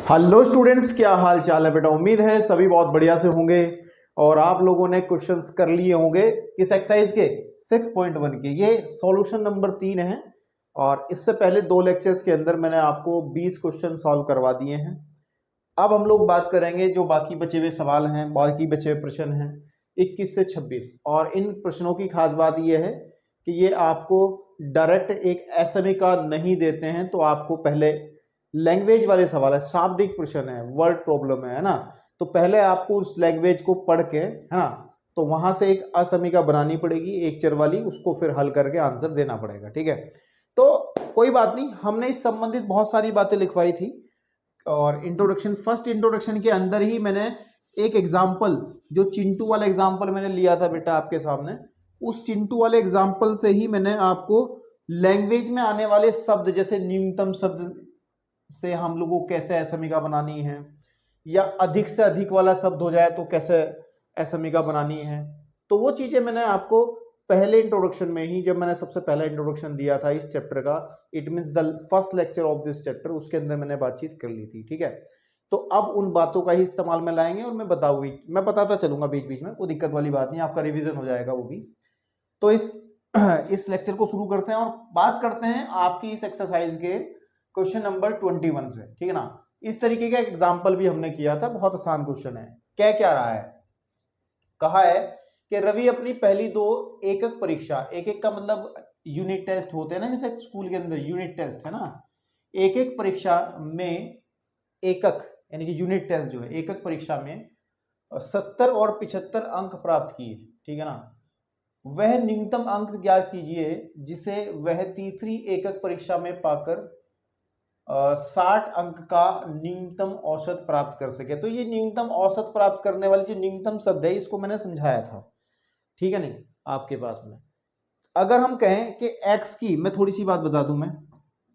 Hello students, क्या हाल चाल है बेटा। उम्मीद है सभी बहुत बढ़िया से होंगे और आप लोगों ने क्वेश्चंस कर लिए होंगे किस एक्सरसाइज के 6.1 के। ये सॉल्यूशन नंबर 3 है और इससे पहले 2 लेक्चर्स के अंदर मैंने आपको 20 क्वेश्चन सॉल्व करवा दिए हैं। अब हम लोग बात करेंगे जो बाकी बचे हुए सवाल हैं, बाकी बचे हुए प्रश्न हैं 21 से 26। और इन प्रश्नों की खास बात यह है कि ये आपको डायरेक्ट एक एसएमई का नहीं देते हैं, तो आपको पहले लैंग्वेज वाले सवाल है, शाब्दिक प्रश्न है, वर्ड प्रॉब्लम है ना। तो पहले आपको उस लैंग्वेज को पढ़ के, है ना, तो वहां से एक असमीका बनानी पड़ेगी, एक चर वाली, उसको फिर हल करके आंसर देना पड़ेगा। ठीक है, तो कोई बात नहीं, हमने इस संबंधित बहुत सारी बातें लिखवाई थी और इंट्रोडक्शन, फर्स्ट इंट्रोडक्शन के अंदर ही मैंने एक एग्जाम्पल, जो चिंटू वाला एग्जाम्पल मैंने लिया था बेटा आपके सामने, उस चिंटू वाले एग्जाम्पल से ही मैंने आपको लैंग्वेज में आने वाले शब्द, जैसे न्यूनतम शब्द से हम लोगों को कैसे असमीका बनानी है, या अधिक से अधिक वाला शब्द हो जाए तो कैसे असमीका बनानी है, तो वो चीजें मैंने आपको पहले इंट्रोडक्शन में ही, जब मैंने सबसे पहला इंट्रोडक्शन दिया था इस चैप्टर का, it means the first lecture of this chapter, उसके अंदर मैंने बातचीत कर ली थी। ठीक है, तो अब उन बातों का ही इस्तेमाल में लाएंगे और मैं बताता चलूंगा बीच बीच में, कोई दिक्कत वाली बात नहीं, आपका रिविजन हो जाएगा वो भी। तो इस लेक्चर को शुरू करते हैं और बात करते हैं आपकी इस एक्सरसाइज के क्वेश्चन नंबर 21 से। ठीक है ना, इस तरीके का एग्जाम्पल भी हमने किया था, बहुत आसान क्वेश्चन है। क्या रहा है, कहा है कि रवि अपनी पहली 2 एकक परीक्षा, एक एक का मतलब यूनिट टेस्ट होते हैं ना, जैसे स्कूल के अंदर यूनिट टेस्ट है ना, एक एक परीक्षा में एकक यानी कि यूनिट टेस्ट जो है, एकक परीक्षा में 70 और 75 अंक प्राप्त किए। ठीक है ना, वह न्यूनतम अंक ज्ञात कीजिए जिसे वह तीसरी एकक परीक्षा में पाकर 60 अंक का न्यूनतम औसत प्राप्त कर सके। तो ये न्यूनतम औसत प्राप्त करने वाली जो न्यूनतम शब्द है, इसको मैंने समझाया था। ठीक है नहीं, आपके पास में अगर हम कहें कि x की, मैं थोड़ी सी बात बता दूं, मैं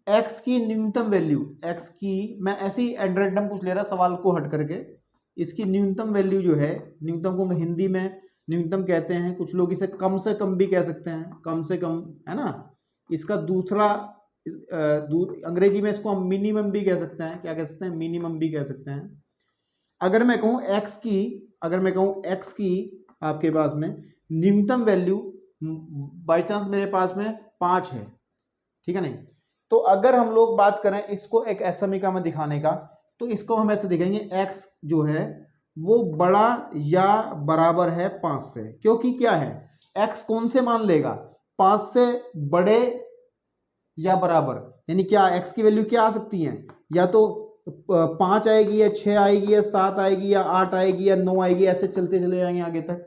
x की न्यूनतम वैल्यू, x की, मैं ऐसे ही रैंडम कुछ ले रहा सवाल को हट करके, इसकी न्यूनतम वैल्यू जो है, न्यूनतम को हिंदी में न्यूनतम कहते हैं, कुछ लोग इसे कम से कम भी कह सकते हैं, कम से कम, है ना। इसका दूसरा अंग्रेजी में इसको हम मिनिमम भी कह सकते हैं, क्या कह सकते हैं, मिनिमम भी कह सकते हैं। अगर मैं कहूं x की, आपके पास में न्यूनतम वैल्यू बाई चांस मेरे पास में 5 है, ठीक है नहीं, तो अगर हम लोग बात करें इसको एक असमीका में दिखाने का, तो इसको हम ऐसे दिखाएंगे, x जो है वो बड़ा या बराबर है 5 से, क्योंकि क्या है, x कौन से मान लेगा, 5 से बड़े या बराबर, यानी क्या x की वैल्यू क्या आ सकती है, या तो 5 आएगी, या 6 आएगी, या 7 आएगी, या 8 आएगी, या 9 आएगी, ऐसे चलते चले जाएंगे आगे तक।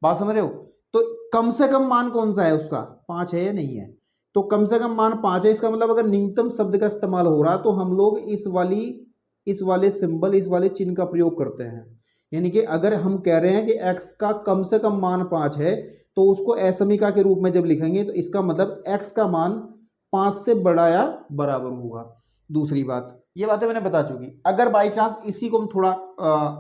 बात समझ रहे हो, तो कम से कम मान कौन सा है उसका, 5 है या नहीं है, तो कम से कम मान 5 है। इसका मतलब अगर न्यूनतम शब्द का इस्तेमाल हो रहा है तो हम लोग इस वाले सिंबल, इस वाले चिन्ह का प्रयोग करते हैं। यानी कि अगर हम कह रहे हैं कि x का कम से कम मान 5 है, तो उसको असमीका के रूप में जब लिखेंगे तो इसका मतलब x का मान 5 से बड़ा या बराबर होगा। दूसरी बात, ये बातें मैंने बता चुकी। अगर बाई चांस इसी को हम थोड़ा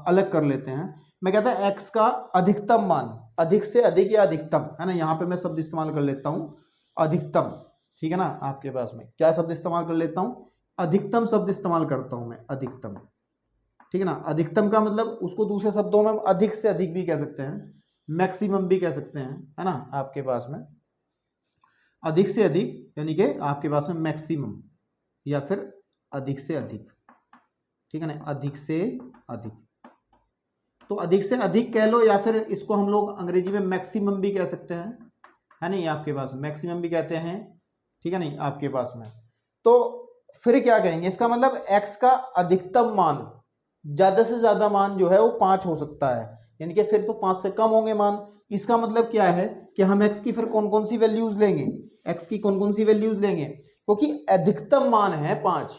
अलग कर लेते हैं, मैं कहता है x का अधिकतम मान, अधिक से अधिक या अधिकतम, है ना, यहाँ पे मैं शब्द इस्तेमाल कर लेता हूं अधिकतम। ठीक है ना, आपके पास में क्या शब्द इस्तेमाल कर लेता हूं, अधिकतम शब्द इस्तेमाल करता हूं मैं, अधिकतम। ठीक है ना, अधिकतम का मतलब उसको दूसरे शब्दों में अधिक से अधिक भी कह सकते हैं, मैक्सिमम भी कह सकते हैं, है ना, आपके पास में अधिक से अधिक यानी कि आपके पास में मैक्सिमम, या फिर अधिक से अधिक। ठीक है ना, अधिक से अधिक, तो अधिक से अधिक कह लो, या फिर इसको हम लोग अंग्रेजी में मैक्सिमम भी कह सकते हैं, है नहीं, आपके पास मैक्सिमम भी कहते हैं। ठीक है नहीं, आपके पास में, तो फिर क्या कहेंगे, इसका मतलब x का अधिकतम मान, ज्यादा से ज्यादा मान जो है वो 5 हो सकता है, यानी कि फिर तो 5 से कम होंगे मान। इसका मतलब क्या है कि हम x की फिर कौन कौन सी वैल्यूज लेंगे, x की कौन कौन सी वैल्यूज लेंगे, क्योंकि अधिकतम मान है 5,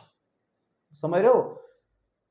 समझ रहे हो,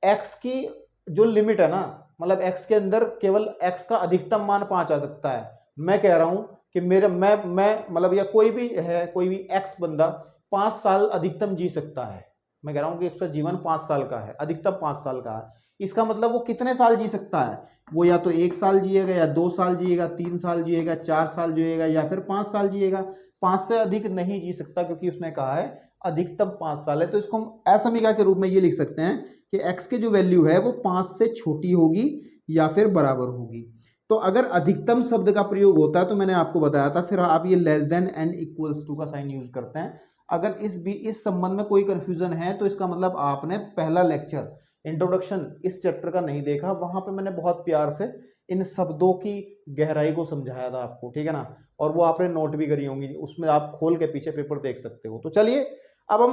x की जो लिमिट है ना, मतलब x के अंदर केवल x का अधिकतम मान 5 आ सकता है। मैं कह रहा हूं कि मेरा मैं मतलब, या कोई भी है, कोई भी x बंदा 5 साल अधिकतम जी सकता है। मैं कह रहा हूं कि उसका जीवन 5 साल का है, अधिकतम 5 साल का है। इसका मतलब वो कितने साल जी सकता है, वो या तो 1 साल जिएगा, या 2 साल जिएगा, 3 साल जिएगा, 4 साल जिएगा, या फिर 5 साल जिएगा। 5 से अधिक नहीं जी सकता, क्योंकि उसने कहा है अधिकतम 5 साल है, तो इसको हम असमीका के रूप में ये लिख सकते हैं कि x के जो वैल्यू है वो 5 से छोटी होगी या फिर बराबर होगी। तो अगर अधिकतम शब्द का प्रयोग होता है तो मैंने आपको बताया था, फिर आप ये less than an equals to का साइन यूज करते हैं। अगर इस संबंध में कोई कंफ्यूजन है तो इसका मतलब आपने पहला लेक्चर इंट्रोडक्शन इस चैप्टर का नहीं देखा, वहां पे मैंने बहुत प्यार से इन शब्दों की गहराई को समझाया था आपको, ठीक है ना, और वो आपने नोट भी करी होंगी, उसमें आप खोल के पीछे पेपर देख सकते हो। तो चलिए अब हम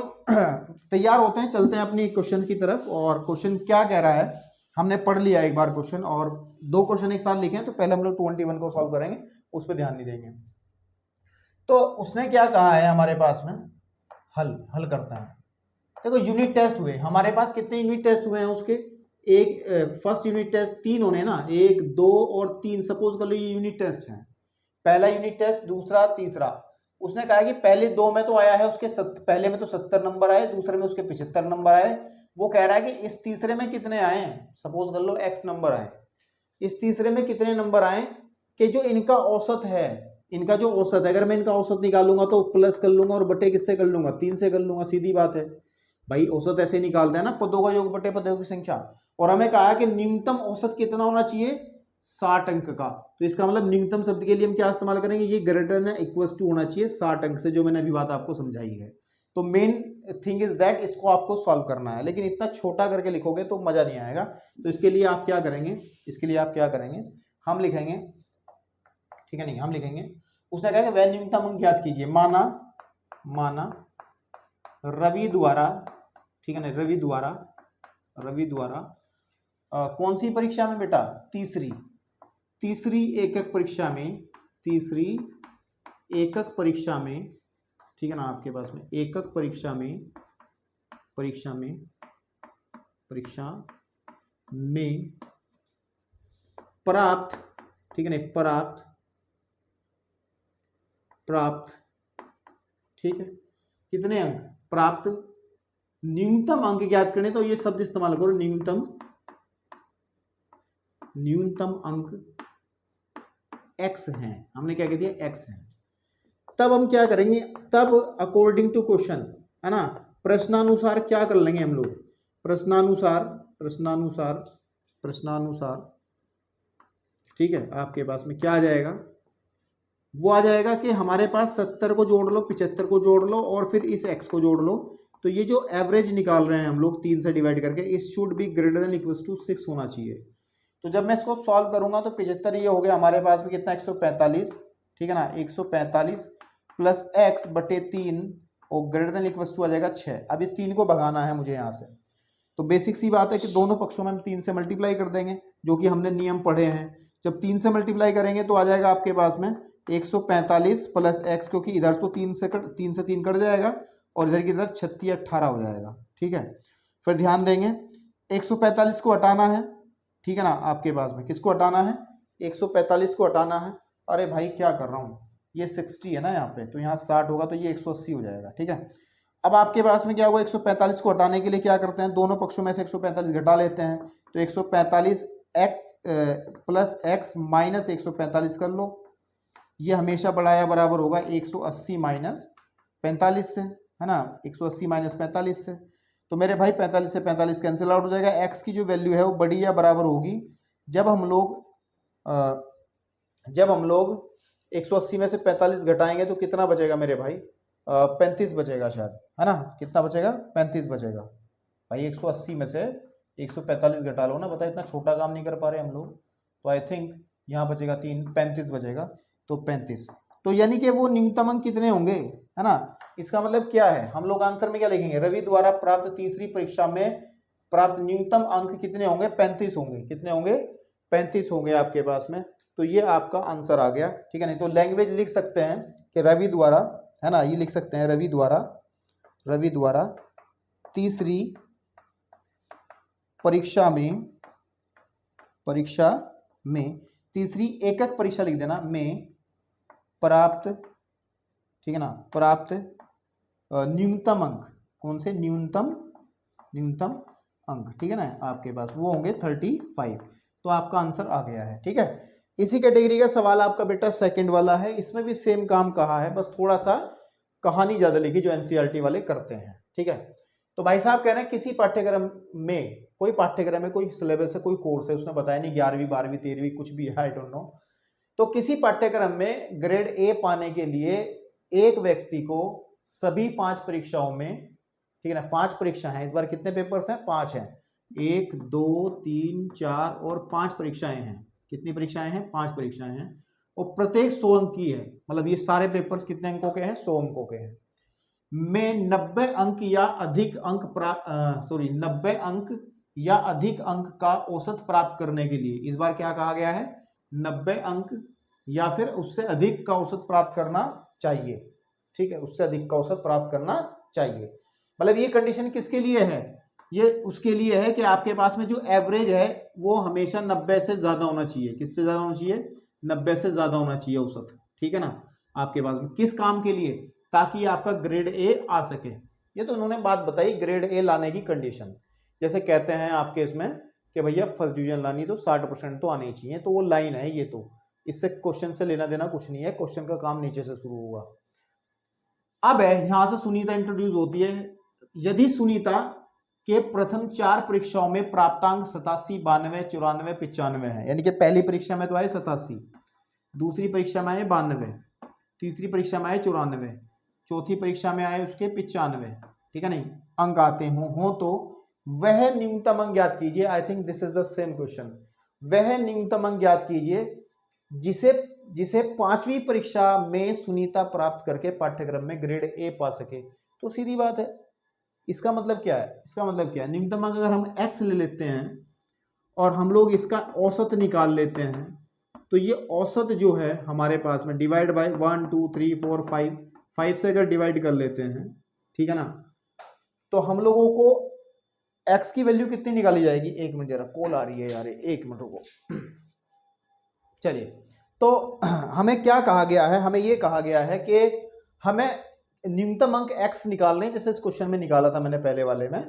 तैयार होते हैं, चलते हैं अपनी क्वेश्चन की तरफ। और क्वेश्चन क्या कह रहा है, हमने पढ़ लिया एक बार क्वेश्चन, और 2 क्वेश्चन एक साथ लिखे हैं, तो पहले हम लोग 21 को सॉल्व करेंगे, उस पर ध्यान नहीं देंगे। तो उसने क्या कहा है हमारे पास में, हल करता है। देखो यूनिट टेस्ट हुए हमारे पास, कितने यूनिट टेस्ट हुए हैं उसके, एक फर्स्ट यूनिट टेस्ट 3 होने ना, 1 2 और 3, सपोज कर लो ये यूनिट टेस्ट है। पहला यूनिट टेस्ट, दूसरा, तीसरा। उसने कहा कि पहले 2 में तो आया है उसके पहले में तो 70 नंबर आए, दूसरे में उसके 75 नंबर आए। वो कह रहा है कि इस तीसरे में कितने आए, सपोज कर लो x नंबर आए, इस तीसरे में कितने नंबर आए कि जो इनका औसत है, इनका जो औसत है, अगर मैं इनका औसत निकालूंगा तो प्लस कर लूंगा और बटे किससे कर लूंगा, 3 से कर लूंगा, सीधी बात है भाई। औसत ऐसे निकालते हैं ना, पदों का योग बटे पदों की संख्या। और हमें कहा कि न्यूनतम औसत कितना होना चाहिए, 60 अंक का। तो इसका मतलब न्यूनतम शब्द के लिए हम क्या इस्तेमाल करेंगे, ये ग्रेटर देन इक्वल्स टू होना चाहिए 60 अंक से, जो मैंने अभी बात आपको समझाई है। तो मेन थिंग इज दैट इसको आपको सॉल्व करना है, लेकिन इतना छोटा करके लिखोगे तो मजा नहीं आएगा। तो इसके लिए आप क्या करेंगे, हम लिखेंगे, ठीक है नहीं, हम लिखेंगे, उसने कहा कि वह न्यूनतम अंक ज्ञात कीजिए। माना रवि द्वारा, ठीक है ना, रवि द्वारा कौन सी परीक्षा में बेटा, तीसरी एकक परीक्षा में, ठीक है ना, आपके पास में एकक परीक्षा में प्राप्त, ठीक है ना, प्राप्त, ठीक है, कितने अंक प्राप्त, न्यूनतम अंक ज्ञात करने, तो ये शब्द इस्तेमाल करो, न्यूनतम अंक x हैं, हमने क्या कह दिया, x हैं। तब हम क्या करेंगे, तब अकॉर्डिंग टू क्वेश्चन, है ना, प्रश्नानुसार क्या कर लेंगे हम लोग, प्रश्नानुसार, ठीक है, आपके पास में क्या आ जाएगा, वो आ जाएगा कि हमारे पास 70 को जोड़ लो, 75 को जोड़ लो और फिर इस x को जोड़ लो। तो ये जो एवरेज निकाल रहे हैं हम लोग 3 से डिवाइड करके, इस should be greater than equals to 6 होना चाहिए। तो जब मैं इसको सॉल्व करूंगा तो 75 ये हो गया हमारे पास में कितना, 145, ठीक है ना, 145 प्लस x बटे 3 और ग्रेटर देन इक्वल्स टू आ जाएगा 6। अब इस 3 को भगाना है मुझे यहाँ से, तो बेसिक सी बात है कि दोनों पक्षों में हम 3 से मल्टीप्लाई कर देंगे, जो कि हमने नियम पढ़े हैं। जब 3 से मल्टीप्लाई करेंगे तो आ जाएगा आपके पास में 145 प्लस x, क्योंकि इधर तो 3 से 3 कट जाएगा और इधर की तरफ 36 18 हो जाएगा, ठीक है। फिर ध्यान देंगे 145 को हटाना है, ठीक है ना, आपके पास में किसको हटाना है, 145 को हटाना है। अरे भाई क्या कर रहा हूँ, ये 60 है ना यहाँ पे, तो यहाँ 60 होगा तो ये 180 हो जाएगा, ठीक है। अब आपके पास में क्या होगा, 145 को हटाने के लिए क्या करते हैं, दोनों पक्षों में से 145 घटा लेते हैं, तो 145 x प्लस x माइनस 145 कर लो, ये हमेशा बढ़ाया बराबर होगा 180 माइनस 45 से, है ना, 180 माइनस 45 से। तो मेरे भाई 45 से 45 कैंसिल आउट हो जाएगा। x की जो वैल्यू है वो बड़ी या बराबर होगी जब हम लोग 180 में से 45 घटाएंगे तो कितना बचेगा मेरे भाई, 35 बचेगा शायद, है ना, कितना बचेगा, 35 बचेगा। भाई 180 में से 145 घटा लो ना, बता, इतना छोटा काम नहीं कर पा रहे हम लोग, तो आई थिंक यहाँ बचेगा 35 बचेगा, तो 35। तो यानी कि वो न्यूनतम अंक कितने होंगे, है ना। इसका मतलब क्या है, हम लोग आंसर में क्या लिखेंगे, रवि द्वारा प्राप्त तीसरी परीक्षा में प्राप्त न्यूनतम अंक कितने होंगे, 35 होंगे, कितने होंगे, 35 होंगे आपके पास में। तो ये आपका आंसर आ गया, ठीक है। नहीं तो लैंग्वेज लिख सकते हैं कि रवि द्वारा, है ना, ये लिख सकते हैं रवि द्वारा तीसरी परीक्षा में तीसरी एकक परीक्षा लिख देना, में प्राप्त, ठीक है ना, प्राप्त न्यूनतम अंक, कौन से, न्यूनतम अंक, ठीक है ना, आपके पास वो होंगे 35। तो आपका आंसर आ गया है, ठीक है। इसी कैटेगरी का सवाल आपका बेटा सेकंड वाला है, इसमें भी सेम काम कहा है, बस थोड़ा सा कहानी ज्यादा लिखी जो एनसीईआरटी वाले करते हैं, ठीक है। तो भाई साहब कह रहे हैं किसी पाठ्यक्रम में, कोई पाठ्यक्रम है, कोई सिलेबस है, कोई कोर्स है, उसने बताया नहीं 11वीं 12वीं 13वीं कुछ भी है, आई डोंट नो। तो किसी पाठ्यक्रम में ग्रेड ए पाने के लिए एक व्यक्ति को सभी 5 परीक्षाओं में, ठीक है ना, 5 परीक्षा हैं, इस बार कितने पेपर्स हैं, 5 हैं, 1 2 3 4 और 5 परीक्षाएं हैं। कितनी परीक्षाएं हैं, 5 परीक्षाएं हैं, और प्रत्येक 100 अंक की है, मतलब ये सारे पेपर्स कितने अंकों के हैं, 100 अंकों के हैं। में 90 अंक या अधिक अंक 90 अंक या अधिक अंक का औसत प्राप्त करने के लिए, इस बार क्या कहा गया है, 90 अंक या फिर उससे अधिक का औसत प्राप्त करना चाहिए, ठीक है, उससे अधिक का औसत प्राप्त करना चाहिए। मतलब ये कंडीशन किसके लिए है, ये उसके लिए है कि आपके पास में जो एवरेज है वो हमेशा 90 से ज्यादा होना चाहिए। किससे ज्यादा होना चाहिए, 90 से ज्यादा होना चाहिए औसत, ठीक है ना, आपके पास में। किस काम के लिए, ताकि आपका ग्रेड ए आ सके। ये तो उन्होंने बात बताई ग्रेड ए लाने की कंडीशन। जैसे कहते हैं आपके इसमें कि भैया फर्स्ट डिवीजन लानी तो 60% तो आनी चाहिए, तो वो लाइन है ये, तो इससे क्वेश्चन से लेना देना कुछ नहीं है, क्वेश्चन का काम नीचे से शुरू होगा। अब है यहां से सुनीता इंट्रोड्यूस होती है। यदि सुनीता के प्रथम 4 परीक्षाओं में प्राप्तांक 87 92 94 95 है, यानी कि पहली परीक्षा में तो आए 87, दूसरी परीक्षा में आए 92, तीसरी परीक्षा में आए 94, चौथी परीक्षा में आए उसके 95, ठीक है नहीं, अंक आते हो तो वह न्यूनतम अंक ज्ञात कीजिए। I think this is the same question. वह न्यूनतम अंक ज्ञात कीजिए जिसे 5वीं परीक्षा में सुनीता प्राप्त करके पाठ्यक्रम में ग्रेड ए पा सके। तो सीधी बात है, इसका मतलब क्या है, इसका मतलब क्या है, न्यूनतम अंक अगर हम x ले लेते हैं और हम लोग इसका औसत निकाल लेते हैं, तो ये औसत जो है हमारे पास में डिवाइड बाय 1 2 3 4 5 से अगर डिवाइड कर लेते हैं, ठीक है ना, तो हम लोगों को x की वैल्यू कितनी निकाली जाएगी। एक मिनट जरा कॉल आ रही है यार, एक मिनट रुको। चलिए, तो हमें क्या कहा गया है, हमें ये कहा गया है कि हमें न्यूनतम अंक x निकालने हैं, जैसे इस क्वेश्चन में निकाला था मैंने पहले वाले में,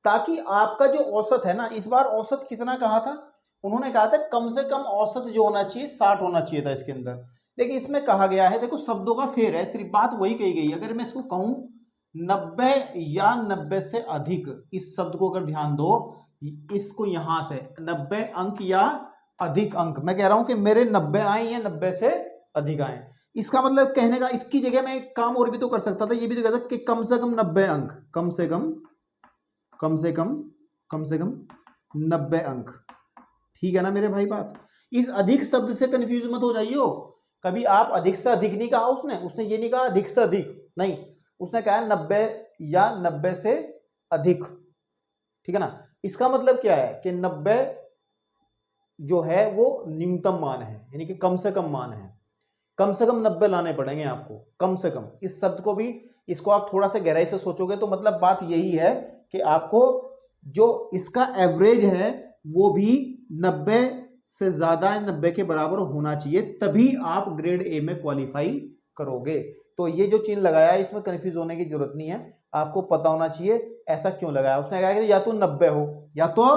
ताकि आपका जो औसत है ना, इस बार औसत कितना कहा था उन्होंने, कहा था कम से कम औसत जो होना चाहिए 60 होना चाहिए था इसके अंदर। लेकिन इसमें कहा गया है, देखो शब्दों का फेर है, सिर्फ बात वही कही गई। अगर मैं इसको कहूं 90 या 90 से अधिक, इस शब्द को अगर ध्यान दो, इसको यहां से 90 अंक या अधिक अंक, मैं कह रहा हूं कि मेरे 90 आए या 90 से अधिक आए। इसका मतलब कहने का, इसकी जगह मैं एक काम और भी तो कर सकता था, ये भी तो कहता कि कम से कम 90 अंक, कम से कम 90 अंक, ठीक है ना मेरे भाई बात। इस अधिक शब्द से कंफ्यूज मत हो जाइए। कभी आप अधिक से अधिक नहीं कहा उसने ये नहीं कहा अधिक से अधिक, नहीं, उसने कहा 90 या 90 से अधिक, ठीक है ना। इसका मतलब क्या है कि 90 जो है वो न्यूनतम मान है, यानी कि कम से कम मान है। कम से कम 90 लाने पड़ेंगे आपको, कम से कम। इस शब्द को भी, इसको आप थोड़ा सा गहराई से सोचोगे तो मतलब बात यही है कि आपको जो इसका एवरेज है वो भी 90 से ज्यादा, 90 के बराबर होना चाहिए, तभी आप ग्रेड ए में क्वालिफाई करोगे। तो ये जो चिन्ह लगाया है इसमें कंफ्यूज होने की जरूरत नहीं है, आपको पता होना चाहिए ऐसा क्यों लगाया। उसने कहा कि या तो 90 हो, या तो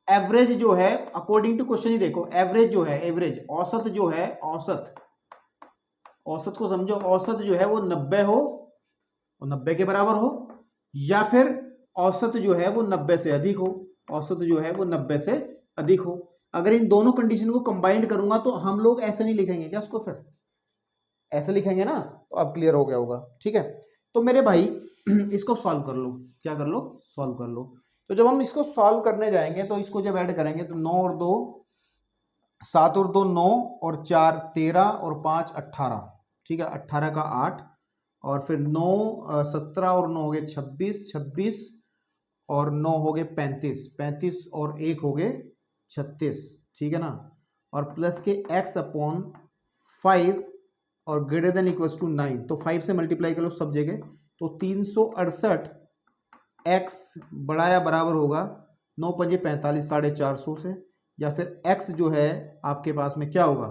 एवरेज जो है अकॉर्डिंग टू क्वेश्चन ही देखो, एवरेज जो है, एवरेज औसत जो है, औसत को समझो, औसत जो है वो 90 हो, वो 90 के बराबर हो, या फिर औसत जो है वो 90 से अधिक हो, औसत जो है वो 90 से अधिक हो। अगर इन दोनों कंडीशन को कंबाइंड करूंगा तो हम लोग ऐसे नहीं लिखेंगे क्या उसको, फिर ऐसे लिखेंगे ना, तो अब क्लियर हो गया होगा, ठीक है। तो मेरे भाई इसको सॉल्व कर लो, क्या कर लो, सॉल्व कर लो। तो जब हम इसको सॉल्व करने जाएंगे तो इसको जब ऐड करेंगे तो 9 और 2 7 और 2 9 और 4 13 और 5 18, ठीक है, 18 का 8, और फिर 9 17 और 9 हो गए 26, 26 और 9 हो गए 35, 35 और 1 हो गए 36, ठीक है ना, और प्लस के x अपॉन 5 और ग्रेटर देन इक्वल्स टू 9, तो 5 से मल्टीप्लाई कर लो सब जगह, तो 368 x बड़ा या बराबर होगा 9 पंजे 45 450 से, या फिर x जो है आपके पास में क्या होगा,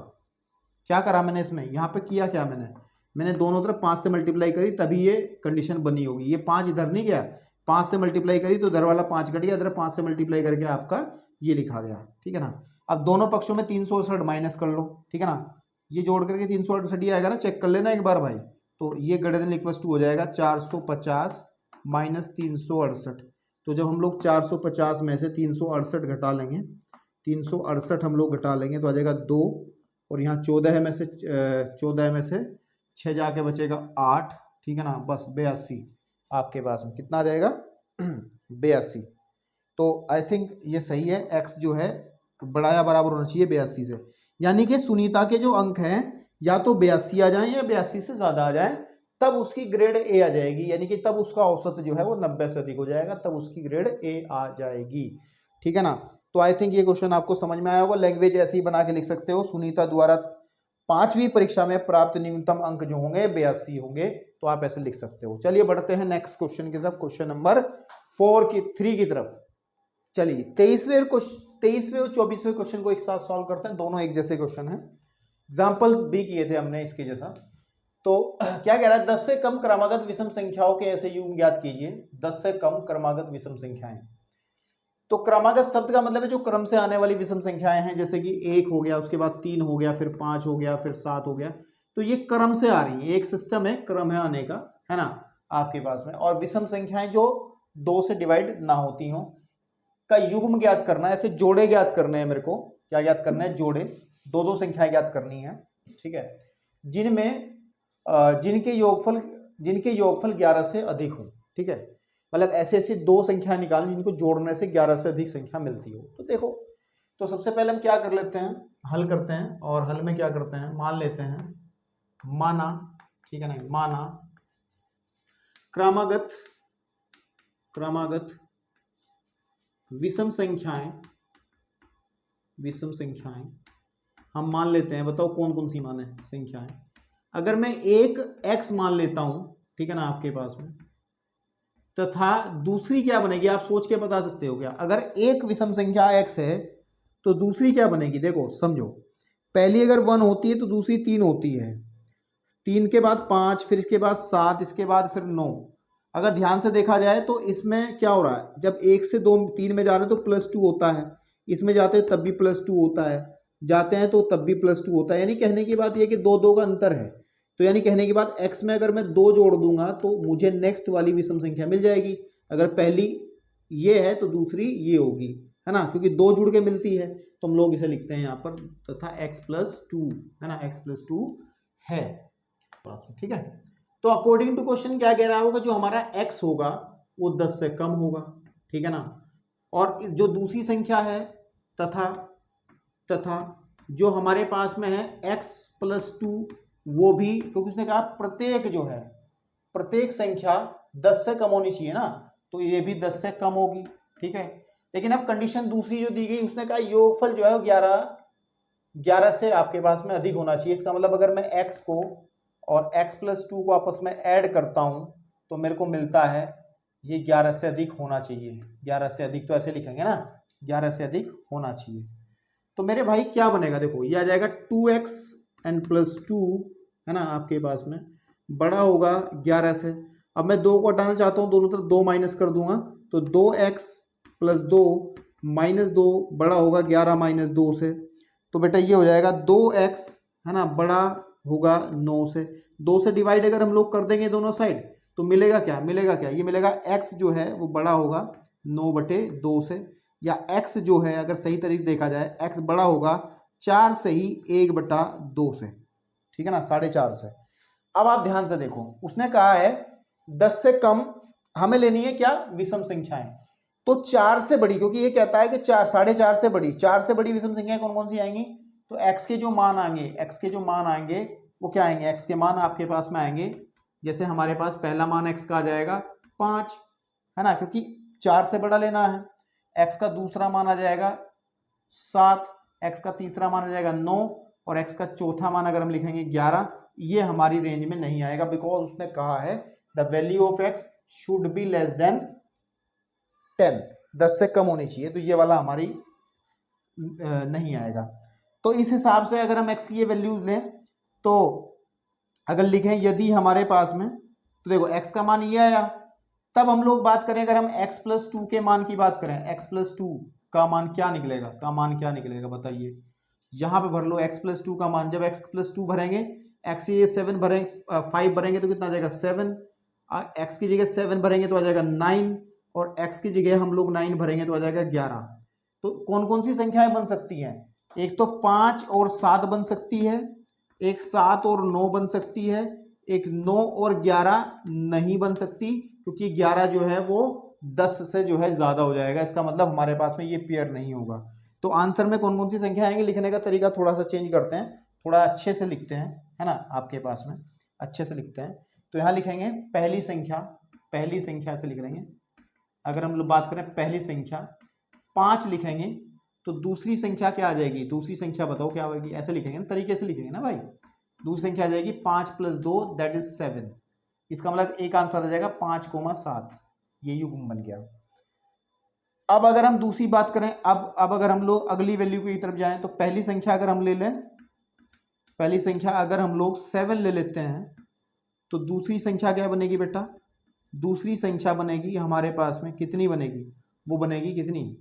क्या करा मैंने इसमें, यहाँ पे किया क्या मैंने दोनों तरफ 5 से मल्टीप्लाई करी, तभी ये कंडीशन बनी होगी। ये 5 इधर नहीं गया, 5 से मल्टीप्लाई करी तो इधर वाला 5 कट गया, इधर 5 से मल्टीप्लाई करके आपका ये लिखा गया, ठीक है ना। अब दोनों पक्षों में 368 माइनस कर लो, ठीक है ना, ये जोड़ करके 368 ही आएगा ना, चेक कर लेना एक बार भाई, तो ये ग्रेटर देन इक्वल टू हो जाएगा 450 माइनस 368। तो जब हम लोग 450 में से 368 घटा लेंगे, 368 हम लोग घटा लेंगे तो आ जाएगा 2, और यहाँ 14 में से 6 जाके बचेगा 8, ठीक है ना, बस 82 आपके पास में कितना आ जाएगा 82। तो आई थिंक ये सही है, x जो है बड़ा या बराबर होना चाहिए 82 से, यानी कि सुनीता के जो अंक हैं या तो 82 आ जाएं या 82 से ज़्यादा आ जाएं, तब उसकी ग्रेड ए आ जाएगी, यानी कि तब उसका औसत जो है वो 90 से अधिक हो जाएगा, तब उसकी ग्रेड ए आ जाएगी, ठीक है ना। तो आई थिंक ये क्वेश्चन आपको समझ में आया होगा। लैंग्वेज ऐसे ही बना के लिख सकते हो, सुनीता द्वारा 5वीं परीक्षा में प्राप्त न्यूनतम अंक जो होंगे 82 होंगे, तो आप ऐसे लिख सकते हो। चलिए बढ़ते हैं नेक्स्ट क्वेश्चन की तरफ, क्वेश्चन नंबर 3 की तरफ। चलिए 23वें और 24वें क्वेश्चन को एक साथ सॉल्व करते हैं, दोनों एक जैसे क्वेश्चन है, एग्जाम्पल भी किए थे हमने इसके जैसा। तो क्या कह रहा है, 10 से कम क्रमागत विषम संख्याओं के ऐसे युग्म ज्ञात कीजिए। 10 से कम क्रमागत विषम संख्याएं, तो क्रमागत शब्द का मतलब है जो क्रम से आने वाली विषम संख्याएं हैं, जैसे कि 1 हो गया, उसके बाद 3 हो गया, फिर 5 हो गया, फिर 7 हो गया, तो ये क्रम से आ रही है, एक सिस्टम है, क्रम है आने का, है ना आपके पास में। और विषम संख्याएं जो 2 से डिवाइड ना होती हो का युग्म ज्ञात करना है, ऐसे जोड़े ज्ञात करने हैं मेरे को। क्या ज्ञात करना है, जोड़े, 2 संख्याएं ज्ञात करनी है, ठीक है, जिनमें जिनके योगफल 11 से अधिक हो, ठीक है, मतलब ऐसे ऐसे 2 संख्या निकालनी जिनको जोड़ने से 11 से अधिक संख्या मिलती हो। तो देखो, तो सबसे पहले हम क्या कर लेते हैं, हल करते हैं, और हल में क्या करते हैं, मान लेते हैं, माना, ठीक है ना, माना क्रमागत विषम संख्याएं हम मान लेते हैं, बताओ कौन कौन सी माने संख्याएं। अगर मैं एक x मान लेता हूं, ठीक है ना आपके पास में, तथा दूसरी क्या बनेगी, आप सोच के बता सकते हो क्या। अगर एक विषम संख्या x है तो दूसरी क्या बनेगी, देखो समझो, पहली अगर 1 होती है तो दूसरी 3 होती है, 3 के बाद 5, फिर इसके बाद 7, इसके बाद फिर 9। अगर ध्यान से देखा जाए तो इसमें क्या हो रहा है, जब 1 से 2 3 में जा रहे हैं तो +2 होता है, इसमें जाते हैं तब भी +2 होता है, जाते हैं तो तब भी +2 होता है। यानी कहने की बात यह कि 2 का अंतर है। तो यानी कहने की बात, x में अगर मैं 2 जोड़ दूंगा तो मुझे नेक्स्ट वाली विषम संख्या मिल जाएगी। अगर पहली ये है तो दूसरी ये होगी, है ना, क्योंकि 2 जुड़ के मिलती है, तो हम लोग इसे लिखते हैं यहाँ पर, तथा x+2, है ना, x+2 है पास में, ठीक है। तो अकॉर्डिंग टू क्वेश्चन क्या कह रहा होगा, जो हमारा x होगा वो 10 से कम होगा, ठीक है ना, और जो दूसरी संख्या है तथा जो हमारे पास में है x+2, वो भी, क्योंकि उसने कहा प्रत्येक संख्या 10 से कम होनी चाहिए ना, तो ये भी 10 से कम होगी, ठीक है। लेकिन अब कंडीशन दूसरी जो दी गई, उसने कहा योगफल जो है वो 11 से आपके पास में अधिक होना चाहिए। इसका मतलब अगर मैं x को और x+2 को आपस में ऐड करता हूं तो मेरे को मिलता है ये 11 से अधिक होना चाहिए। 11 से अधिक तो ऐसे लिखेंगे ना, 11 से अधिक होना चाहिए। तो मेरे भाई क्या बनेगा, देखो ये आ जाएगा 2x and +2, है ना आपके पास में, बड़ा होगा 11 से। अब मैं 2 को हटाना चाहता हूँ, दोनों तरफ 2 माइनस कर दूंगा, तो 2x + 2 - 2 बड़ा होगा 11 - 2 से। तो बेटा ये हो जाएगा 2x, है ना, बड़ा होगा 9 से। 2 से डिवाइड अगर हम लोग कर देंगे दोनों साइड तो मिलेगा क्या, ये मिलेगा x जो है वो बड़ा होगा 9/2 से, या x जो है अगर सही तरीके से देखा जाए x बड़ा होगा 4 से ही 1/2 से, ठीक है ना, 4.5 से। अब आप ध्यान से देखो, उसने कहा है 10 से कम हमें लेनी है क्या, विषम संख्याएं, तो 4 से बड़ी, क्योंकि ये कहता है कि 4.5 से बड़ी, 4 से बड़ी विषम संख्याएं कौन कौन सी आएंगी, तो x के जो मान आएंगे वो क्या आएंगे, x के मान आपके पास में आएंगे, जैसे हमारे पास पहला मान x का आ जाएगा 5, है ना, क्योंकि 4 से बड़ा लेना है। x का दूसरा मान आ जाएगा 7, x का तीसरा मान आ जाएगा 9, और x का चौथा मान अगर हम लिखेंगे 11, ये हमारी रेंज में नहीं आएगा, बिकॉज उसने कहा है the value of x should be less than 10, 10 से कम होनी चाहिए, तो ये वाला हमारी नहीं आएगा। तो इस हिसाब से अगर हम x की ये वैल्यूज लें, तो अगर लिखें यदि हमारे पास में, तो देखो x का मान ये आया, तब हम लोग बात करें, अगर हम x+2 के मान की बात करें, x+2 का मान क्या निकलेगा, बताइए, यहां पे भर लो x+2 का मान। जब x+2 भरेंगे एक्स की जगह 7 भरें 5 भरेंगे तो कितना आ जाएगा 7, एक्स की जगह 7 भरेंगे तो आ जाएगा 9, और एक्स की जगह हम लोग 9 भरेंगे तो आ जाएगा 11। तो कौन कौन सी संख्याएं बन सकती हैं? एक तो 5 और 7 बन सकती है, एक 7 और 9 बन सकती है, एक 9 और 11 नहीं बन सकती, क्योंकि 11 जो है वो 10 से जो है ज्यादा हो जाएगा, इसका मतलब हमारे पास में ये पेयर नहीं होगा। तो आंसर में कौन कौन सी संख्या आएंगी, लिखने का तरीका थोड़ा सा चेंज करते हैं, थोड़ा अच्छे से लिखते हैं, है ना, आपके पास में अच्छे से लिखते हैं। तो यहाँ लिखेंगे पहली संख्या से लिख लेंगे। अगर हम लोग बात करें पहली संख्या 5 लिखेंगे तो दूसरी संख्या क्या आ जाएगी, दूसरी संख्या बताओ क्या होगी, ऐसे लिखेंगे ना, तरीके से लिखेंगे ना भाई। दूसरी संख्या आ जाएगी 5 + 2 दैट इज 7। इसका मतलब एक आंसर आ जाएगा 5,7, ये युग्म बन गया। अब अगर हम दूसरी बात करें, अब अगर हम लोग अगली वैल्यू की तरफ जाएं तो पहली संख्या अगर हम ले लें, पहली संख्या अगर हम लोग 7 ले लेते हैं तो दूसरी संख्या क्या बनेगी बेटा, दूसरी संख्या बनेगी हमारे पास में कितनी बनेगी, वो बनेगी कितनी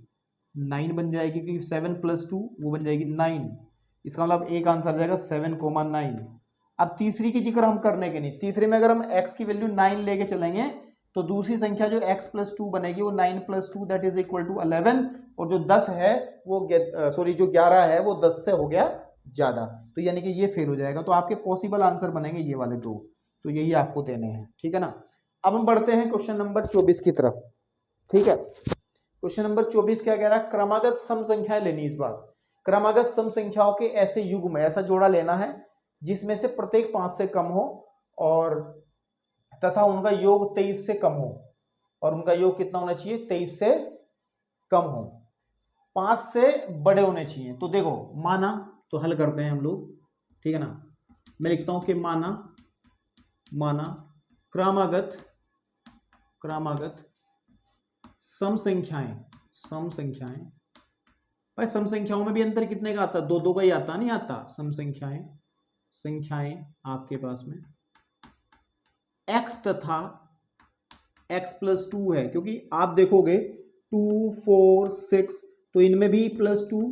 9 बन जाएगी, क्योंकि 7 + 2 वो बन जाएगी 9। इसका मतलब एक आंसर आ जाएगा 7,9। अब तीसरी की जिक्र हम करने के नहीं, तीसरे में अगर हम x की वैल्यू 9 लेके चलेंगे तो दूसरी संख्या जो x + 2 बनेगी वो 9 + 2 दैट इज इक्वल टू 11, और जो 10 है वो सॉरी जो 11 है वो 10 से हो गया ज्यादा, तो यानी कि ये फेल हो जाएगा। तो आपके पॉसिबल आंसर बनेंगे ये वाले दो, तो यही आपको देने हैं, ठीक है ना। अब हम बढ़ते हैं क्वेश्चन नंबर 24 की तरफ, ठीक है। क्वेश्चन नंबर 24 क्या कह रहा है, क्रमागत सम संख्याएं लेनी। इस बार क्रमागत सम संख्याओं के ऐसे युग्म में ऐसा जोड़ा लेना है जिसमें से प्रत्येक 5 से कम हो और तथा उनका योग 23 से कम हो, और उनका योग कितना होना चाहिए 23 से कम हो, 5 से बड़े होने चाहिए। तो देखो माना, तो हल करते हैं हम लोग, ठीक है ना। मैं लिखता हूं कि माना क्रमागत सम संख्याएं भाई, सम संख्याओं में भी अंतर कितने का आता है, 2 का ही आता, नहीं आता। सम संख्याएं आपके पास में x तथा x + 2 है, क्योंकि आप देखोगे 2 4 6 तो इनमें भी +2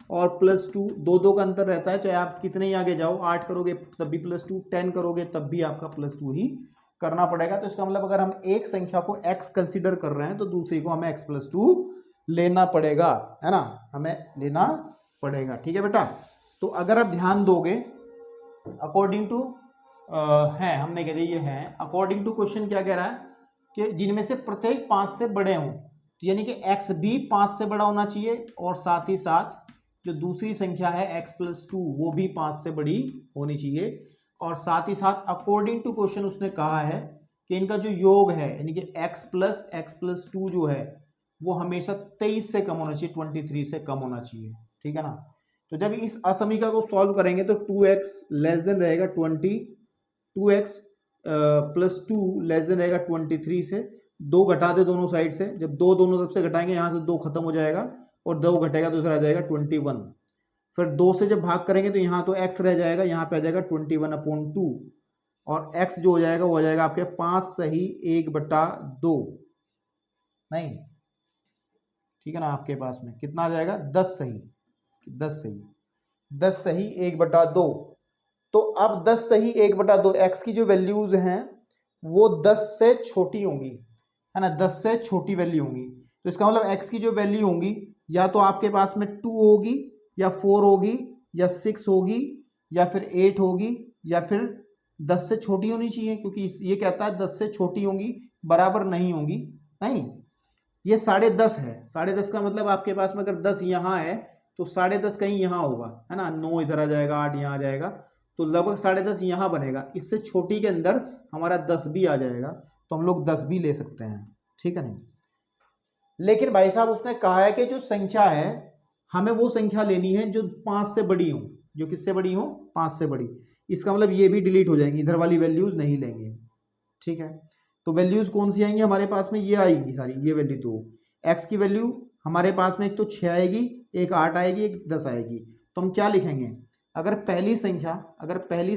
और +2 2 का अंतर रहता है, चाहे आप कितने ही आगे जाओ, 8 करोगे तब भी +2, 10 करोगे तब भी आपका +2 ही करना पड़ेगा। तो इसका मतलब अगर हम एक संख्या को x कंसीडर कर रहे हैं तो दूसरी को हमें x + 2 लेना पड़ेगा, है ना, हमें लेना पड़ेगा, ठीक है बेटा। तो अगर आप ध्यान दोगे अकॉर्डिंग टू है, हमने कह दिया ये है, अकॉर्डिंग टू क्वेश्चन क्या कह रहा है कि जिनमें से प्रत्येक 5 से बड़े हों, तो यानी कि x भी 5 से बड़ा होना चाहिए, और साथ ही साथ जो दूसरी संख्या है x + 2 वो भी 5 से बड़ी होनी चाहिए, और साथ ही साथ अकॉर्डिंग टू क्वेश्चन उसने कहा है कि इनका जो योग है यानी कि x + 2 जो है वो हमेशा 23 से कम होना चाहिए, 23 से कम होना चाहिए, ठीक है ना। तो जब इस असमीका को सॉल्व करेंगे तो 2x लेस देन रहेगा 20, 2x + 2 लेस देन रहेगा 23 से, 2 घटा दे दोनों साइड से, जब 2 दोनों तरफ से घटाएंगे यहाँ से 2 खत्म हो जाएगा और 2 घटेगा तो इधर आ जाएगा 21। फिर 2 से जब भाग करेंगे तो यहाँ तो x रह जाएगा, यहाँ पे आ जाएगा 21/2, और x जो हो जाएगा वो हो जाएगा आपके 5 सही 1/2, नहीं, ठीक है ना। आपके पास में कितना आ जाएगा 10 सही 1/2। तो अब 10 सही 1/2, x की जो वैल्यूज हैं वो 10 से छोटी होंगी, है ना, 10 से छोटी वैल्यू होंगी। तो इसका मतलब x की जो वैल्यू होंगी या तो आपके पास में 2 होगी या 4 होगी या 6 होगी या फिर 8 होगी या फिर 10 से छोटी होनी चाहिए, क्योंकि ये कहता है 10 से छोटी होंगी, बराबर नहीं होंगी, नहीं, ये 10.5 है। 10.5 का मतलब आपके पास में अगर 10 यहाँ है तो 10.5 कहीं यहाँ होगा, है ना, 9 इधर आ जाएगा, 8 यहाँ आ जाएगा, तो लगभग 10.5 यहाँ बनेगा। इससे छोटी के अंदर हमारा 10 भी आ जाएगा, तो हम लोग 10 भी ले सकते हैं, ठीक है नहीं। लेकिन भाई साहब उसने कहा है कि जो संख्या है हमें वो संख्या लेनी है जो 5 से बड़ी हो, जो किससे बड़ी हो, 5 से बड़ी। इसका मतलब ये भी डिलीट हो जाएंगी, इधर वाली वैल्यूज नहीं लेंगे, ठीक है। तो वैल्यूज कौन सी आएंगी हमारे पास में, ये आएगी सारी, ये वैल्यू 2, एक्स की वैल्यू हमारे पास में एक तो 6 आएगी, एक 8 आएगी, एक 10 आएगी। तो हम क्या लिखेंगे, अगर पहली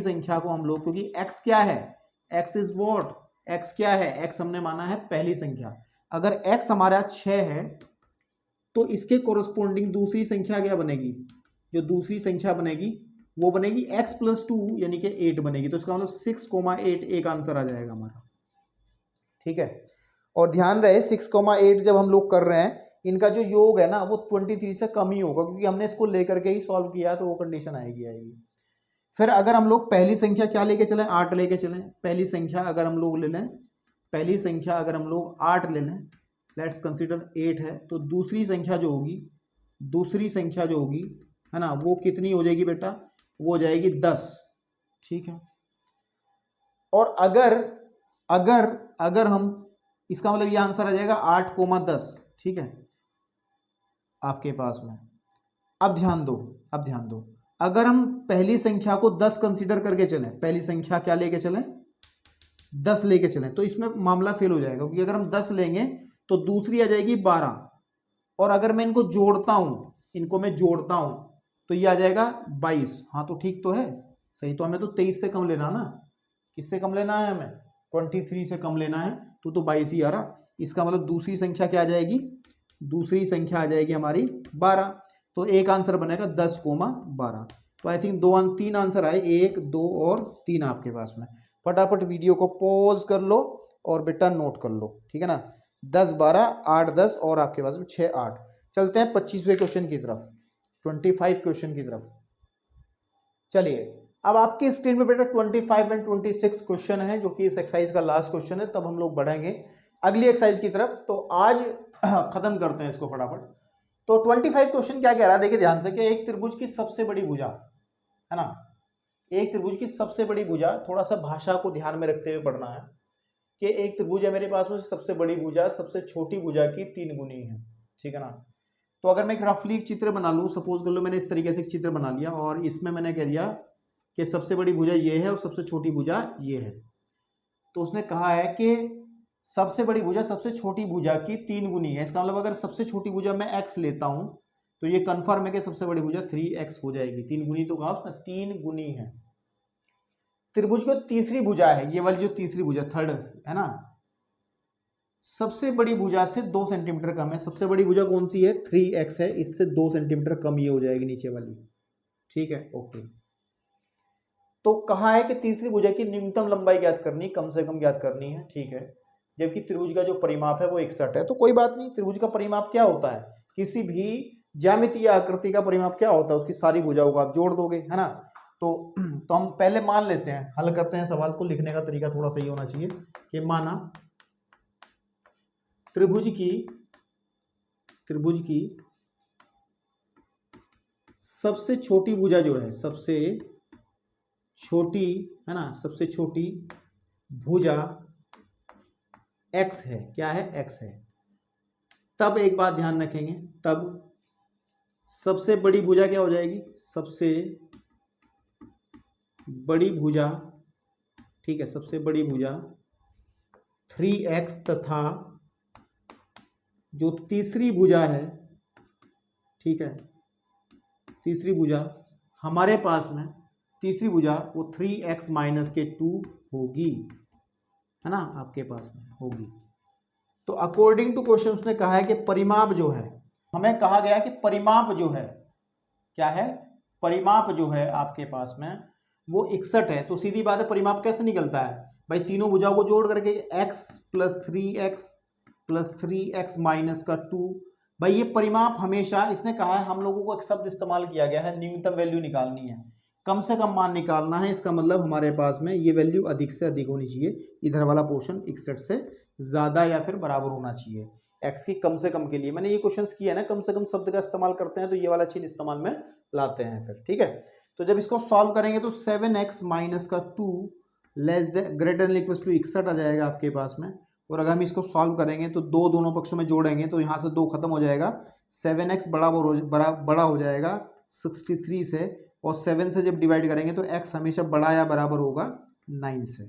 संख्या को हम लोग, क्योंकि x क्या है, x इज व्हाट, x क्या है, x हमने माना है पहली संख्या, अगर x हमारा 6 है तो इसके कोरस्पोंडिंग दूसरी संख्या क्या बनेगी, जो दूसरी संख्या बनेगी वो बनेगी x+2 यानी कि 8 बनेगी। तो इसका मतलब 6,8 एक आंसर आ जाएगा हमारा। ठीक है, और ध्यान रहे 6,8 जब हम लोग कर रहे हैं, इनका जो योग है ना वो 23 से कम ही होगा, क्योंकि हमने इसको लेकर के ही सॉल्व किया, तो वो कंडीशन आएगी। फिर अगर हम लोग पहली संख्या क्या लेके चलें, 8 लेके चलें। पहली संख्या अगर हम लोग ले लें, पहली संख्या अगर हम लोग 8 ले लें, लेट्स कंसीडर 8 है, तो दूसरी संख्या जो होगी, दूसरी संख्या जो होगी है ना, वो कितनी हो जाएगी बेटा, वो हो जाएगी 10। ठीक है, और अगर अगर अगर हम, इसका मतलब ये आंसर आ जाएगा 8,10। ठीक है आपके पास में। अब ध्यान दो, अब ध्यान दो, अगर हम पहली संख्या को 10 कंसीडर करके चलें, पहली संख्या क्या लेके चलें, 10 लेके चलें, तो इसमें मामला फेल हो जाएगा, क्योंकि अगर हम 10 लेंगे तो दूसरी आ जाएगी 12, और अगर मैं इनको जोड़ता हूं, इनको मैं जोड़ता हूं, तो ये आ जाएगा 22। हाँ तो ठीक तो है, सही। तो हमें तो 23 से कम लेना ना, किससे कम लेना है, हमें 23 से कम लेना है, तो 22 ही आ रहा। इसका मतलब दूसरी संख्या क्या आ जाएगी, दूसरी संख्या आ जाएगी हमारी 12। तो एक आंसर बनेगा 10,12। तो आई थिंक 3 आंसर आए, 1, 2 और 3 आपके पास में। फटाफट वीडियो को पॉज कर लो और बेटा नोट कर लो, ठीक है ना। 10, 12, 8, 10 और आपके पास में 6, 8। चलते हैं 25वें क्वेश्चन की तरफ, 25 क्वेश्चन की तरफ। चलिए, अब आपकी स्क्रीन पे बेटा 25 एंड 26 क्वेश्चन है, जो कि इस एक्सरसाइज का लास्ट क्वेश्चन है, तब हम लोग बढ़ेंगे अगली एक्सरसाइज की तरफ। तो आज खत्म करते हैं इसको फटाफट। तो 25 क्वेश्चन क्या कह रहा है, देखिए ध्यान से, कि एक त्रिभुज की सबसे बड़ी भुजा है ना, एक त्रिभुज की सबसे बड़ी भुजा, थोड़ा सा भाषा को ध्यान में रखते हुए पढ़ना है, कि एक त्रिभुज है मेरे पास में, सबसे बड़ी भुजा सबसे छोटी भुजा की 3 गुनी है। ठीक है ना। तो अगर मैं एक रफली एक चित्र बना लूं, सपोज कर लो मैंने इस तरीके से एक चित्र बना लिया, और इसमें मैंने कह दिया कि सबसे बड़ी भुजा ये है और सबसे छोटी भुजा ये है। तो उसने कहा है कि सबसे बड़ी भुजा सबसे छोटी भुजा की 3 गुनी है। इसका मतलब अगर सबसे छोटी भुजा मैं x लेता हूं, तो ये कन्फर्म है कि सबसे बड़ी भुजा 3x हो जाएगी। 3 गुनी तो कहा उसने, 3 गुनी है। त्रिभुज को तीसरी भुजा है, ये वाली जो तीसरी भुजा, थर्ड है ना, सबसे बड़ी भुजा से 2 सेंटीमीटर कम है। सबसे बड़ी भुजा कौन सी है, 3x है, इससे 2 सेंटीमीटर कम ये हो जाएगी नीचे वाली। ठीक है, ओके। तो कहा है कि तीसरी भुजा की न्यूनतम लंबाई ज्ञात करनी, कम से कम ज्ञात करनी है। ठीक है, जबकि त्रिभुज का जो परिमाप है वो 61 है। तो कोई बात नहीं, त्रिभुज का परिमाप क्या होता है, किसी भी ज्यामितीय आकृति का परिमाप क्या होता है, उसकी सारी भुजाओं को आप जोड़ दोगे, है ना। तो हम पहले मान लेते हैं, हल करते हैं सवाल को, लिखने का तरीका थोड़ा सही होना चाहिए, कि माना त्रिभुज की सबसे छोटी भुजा जो है, सबसे छोटी है ना, सबसे छोटी भुजा x है। क्या है, x है। तब एक बात ध्यान रखेंगे, तब सबसे बड़ी भुजा क्या हो जाएगी, सबसे बड़ी भुजा, ठीक है, सबसे बड़ी भुजा 3x, तथा जो तीसरी भुजा है, ठीक है, तीसरी भुजा हमारे पास में, तीसरी भुजा वो 3x माइनस के 2 होगी, है ना, आपके पास में होगी। तो अकॉर्डिंग टू क्वेश्चन उसने कहा है कि परिमाप जो है, हमें कहा गया कि परिमाप जो है क्या है, परिमाप जो है आपके पास में वो 61 है। तो सीधी बात है, परिमाप कैसे निकलता है भाई, तीनों भुजाओं को जोड़ करके, x प्लस 3x माइनस का 2। भाई ये परिमाप हमेशा, इसने कहा है, हम लोगों को एक शब्द इस्तेमाल किया गया है, न्यूनतम वैल्यू निकालनी है, कम से कम मान निकालना है। इसका मतलब हमारे पास में ये वैल्यू अधिक से अधिक होनी चाहिए, इधर वाला पोर्शन 61 से ज्यादा या फिर बराबर होना चाहिए। x की कम से कम के लिए मैंने ये क्वेश्चंस किया है ना, कम से कम शब्द का इस्तेमाल करते हैं, तो ये वाला चीज इस्तेमाल में लाते हैं फिर। ठीक है, तो जब इसको सॉल्व करेंगे तो 7x माइनस का 2 less than greater than equal to 61 आ जाएगा आपके पास में। और अगर हम इसको सॉल्व करेंगे तो दोनों पक्षों में जोड़ेंगे, तो यहाँ से 2 खत्म हो जाएगा, 7x बड़ा हो जाएगा 63 से, और 7 से जब डिवाइड करेंगे तो x हमेशा बड़ा या बराबर होगा 9 से।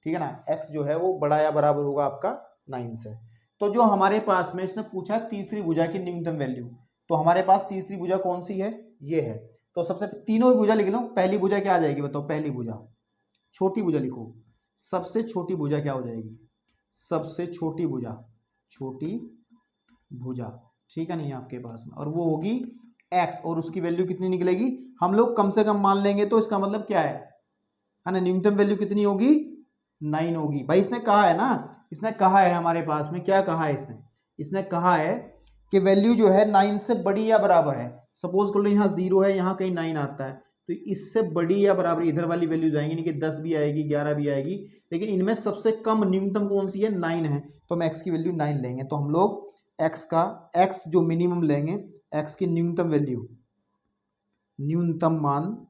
ठीक है ना, x जो है वो बड़ा या बराबर होगा आपका 9 से। तो जो हमारे पास में इसने पूछा तीसरी भुजा की न्यूनतम वैल्यू, तो हमारे पास तीसरी भुजा कौन सी है, ये है। तो सबसे तीनों भुजा लिख लो, पहली भुजा क्या आ जाएगी बताओ, पहली भुजा, छोटी भुजा लिखो, सबसे छोटी भुजा क्या हो जाएगी, सबसे छोटी भुजा, छोटी भुजा, ठीक है नहीं आपके पास में, और वो होगी x और उसकी वैल्यू कितनी निकलेगी, हम लोग कम से कम मान लेंगे, तो इसका मतलब क्या है ना, न्यूनतम वैल्यू कितनी होगी, 9 होगी। भाई इसने कहा है ना, इसने कहा है हमारे पास में, क्या कहा है इसने कहा है कि वैल्यू जो है 9 से बड़ी या बराबर है। सपोज कर लो यहाँ 0 है, यहाँ कहीं 9 आता है, तो इससे बड़ी या बराबर इधर वाली वैल्यूज आएंगी, नहीं कि 10 भी आएगी 11 भी आएगी, लेकिन इनमें सबसे कम न्यूनतम कौन सी है, 9 है। तो हम x की वैल्यू 9 लेंगे। तो हम लोग x जो मिनिमम लेंगे, x की न्यूनतम वैल्यू, न्यूनतम मान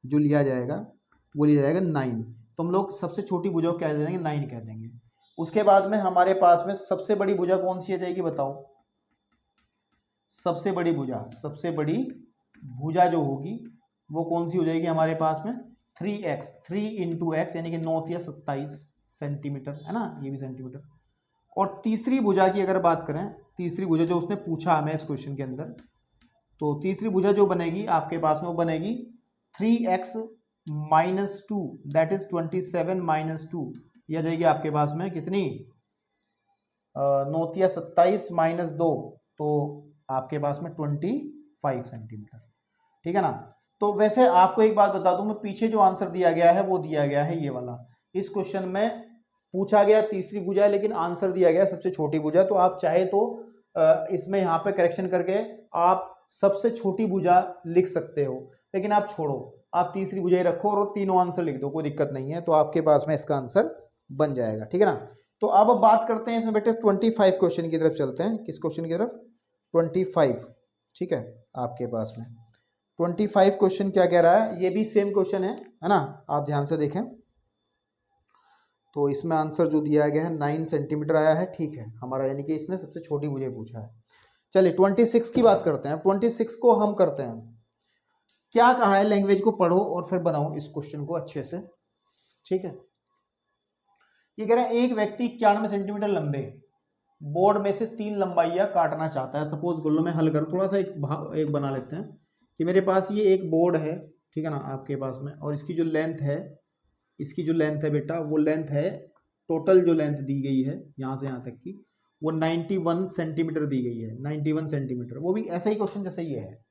जो लिया जाएगा वो लिया जाएगा 9। तो हम लोग सबसे छोटी भुजा क्या दे देंगे, 9 कह देंगे। उसके बाद में हमारे पास में सबसे बड़ी भुजा कौन सी आ जाएगी बताओ, सबसे बड़ी भुजा जो होगी वो कौन सी हो जाएगी हमारे पास में, 3x, 3 इंटू एक्स यानी कि 9 या 27 सेंटीमीटर, है ना, ये भी सेंटीमीटर। और तीसरी भुजा की अगर बात करें, तीसरी भुजा जो उसने पूछा हमें इस क्वेश्चन के अंदर, तो तीसरी भुजा जो बनेगी आपके पास में वो बनेगी 3x minus 2, that is 27 minus 2, यह जाएगी आपके पास में कितनी, 9 या 27 माइनस 2, तो आपके पास में 25 सेंटीमीटर, ठीक है ना। तो वैसे आपको एक बात बता दूं, मैं पीछे जो आंसर दिया गया है वो दिया गया है ये वाला, इस क्वेश्चन में पूछा गया तीसरी भुजा है, लेकिन आंसर दिया गया सबसे छोटी भुजा। तो आप चाहे तो इसमें यहाँ पे करेक्शन करके आप सबसे छोटी भुजा लिख सकते हो, लेकिन आप छोड़ो, आप तीसरी भुजा ही रखो और तीनों आंसर लिख दो, कोई दिक्कत नहीं है। तो आपके पास में इसका आंसर बन जाएगा, ठीक है ना। तो अब बात करते हैं इसमें बेटे 25 क्वेश्चन की तरफ चलते हैं। किस क्वेश्चन की तरफ, 25, ठीक है। आपके पास में 25 क्वेश्चन क्या कह रहा है, ये भी सेम क्वेश्चन है ना, आप ध्यान से देखें। तो इसमें आंसर जो दिया गया है 9 सेंटीमीटर आया है, ठीक है हमारा, यानी कि इसने सबसे छोटी भुजा पूछा है। चलिए 26 की बात करते हैं। 26 को हम करते हैं, क्या कहा है, लैंग्वेज को पढ़ो और फिर बनाओ इस क्वेश्चन को अच्छे से, ठीक है। ये कह रहा है एक व्यक्ति 91 सेंटीमीटर लंबे बोर्ड में से 3 लंबाइयां काटना चाहता है। सपोज कर लो, मैं हल कर थोड़ा सा एक बना लेते हैं कि मेरे पास ये एक बोर्ड है, ठीक है ना, आपके पास में, और इसकी जो लेंथ है, इसकी जो लेंथ है बेटा, वो लेंथ है, टोटल जो लेंथ दी गई है यहाँ से यहाँ तक की, वो 91 सेंटीमीटर दी गई है, 91 सेंटीमीटर, वो भी ऐसा ही क्वेश्चन जैसे ये है।